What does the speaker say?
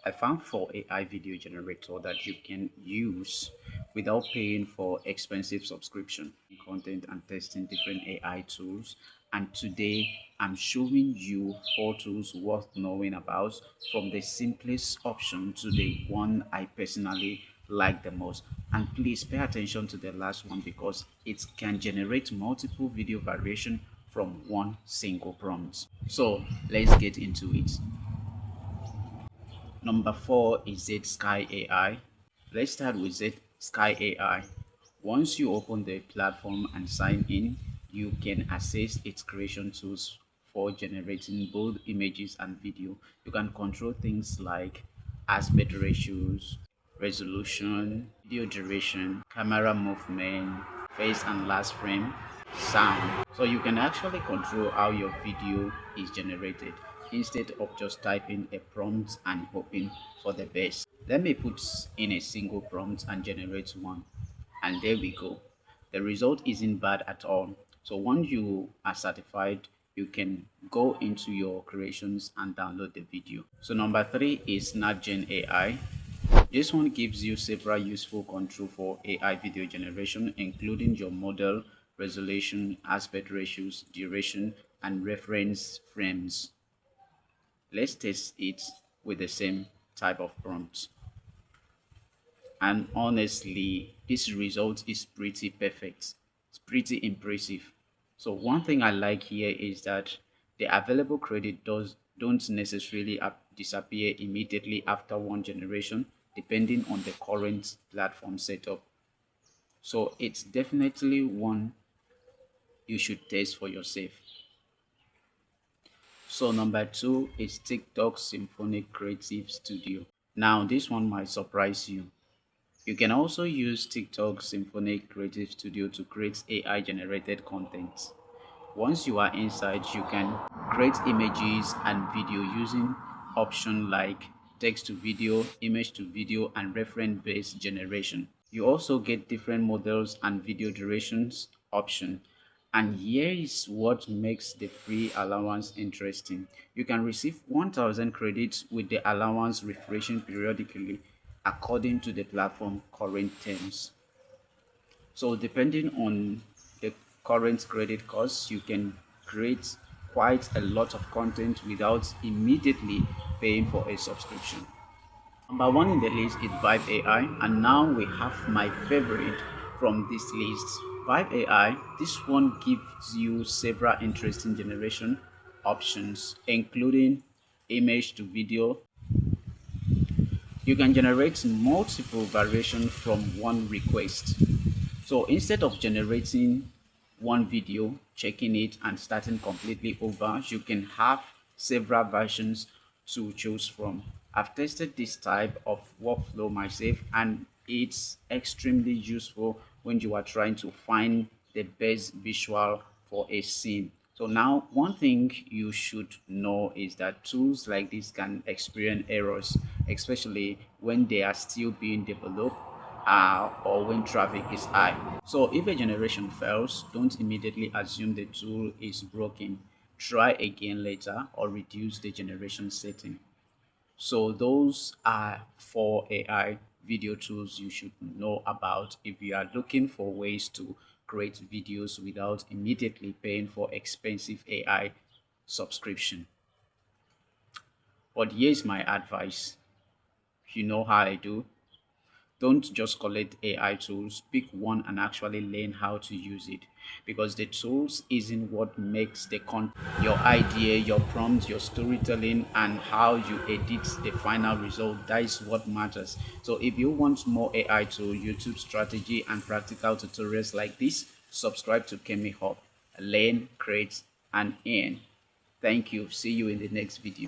I found 4 AI video generator that you can use without paying for expensive subscription, content and testing different AI tools. And today I'm showing you 4 tools worth knowing about, from the simplest option to the one I personally like the most. And please pay attention to the last one because it can generate multiple video variation from one single prompt. So let's get into it. Number 4 is Z Sky AI. Let's start with Z Sky AI. Once you open the platform and sign in, you can access its creation tools for generating both images and video. You can control things like aspect ratios, resolution, video duration, camera movement, face and last frame, sound. So you can actually control how your video is generated instead of just typing a prompt and hoping for the best. Let me put in a single prompt and generate one. And there we go. The result isn't bad at all. So once you are certified, you can go into your creations and download the video. So number 3 is SnapGen AI. This one gives you several useful control for AI video generation, including your model, resolution, aspect ratios, duration, and reference frames. Let's test it with the same type of prompts. And honestly, this result is pretty perfect. It's pretty impressive. So one thing I like here is that the available credit don't necessarily disappear immediately after one generation, depending on the current platform setup. So it's definitely one you should test for yourself. So number 2 is TikTok Symphonic Creative Studio. Now this one might surprise you. You can also use TikTok Symphonic Creative Studio to create AI generated content. Once you are inside, you can create images and video using options like text to video, image to video, and reference based generation. You also get different models and video durations option. And here is what makes the free allowance interesting. You can receive 1000 credits with the allowance refreshing periodically according to the platform current terms. So depending on the current credit costs, you can create quite a lot of content without immediately paying for a subscription. Number 1 in the list is Vibe AI, and now we have my favorite from this list. Vibe AI, this one gives you several interesting generation options, including image to video. You can generate multiple variations from one request. So instead of generating one video, checking it and starting completely over, you can have several versions to choose from. I've tested this type of workflow myself and it's extremely useful when you are trying to find the best visual for a scene. So now one thing you should know is that tools like this can experience errors, especially when they are still being developed or when traffic is high. So if a generation fails, don't immediately assume the tool is broken. Try again later or reduce the generation setting. So those are 4 AI video tools you should know about if you are looking for ways to create videos without immediately paying for expensive AI subscription. But here's my advice. You know how I do. Don't just collect AI tools, pick one and actually learn how to use it, because the tools isn't what makes the content. Your idea, your prompt, your storytelling, and how you edit the final result, that is what matters. So if you want more AI tool, YouTube strategy, and practical tutorials like this, subscribe to Kemmy Hub. Learn, create, and earn. Thank you. See you in the next video.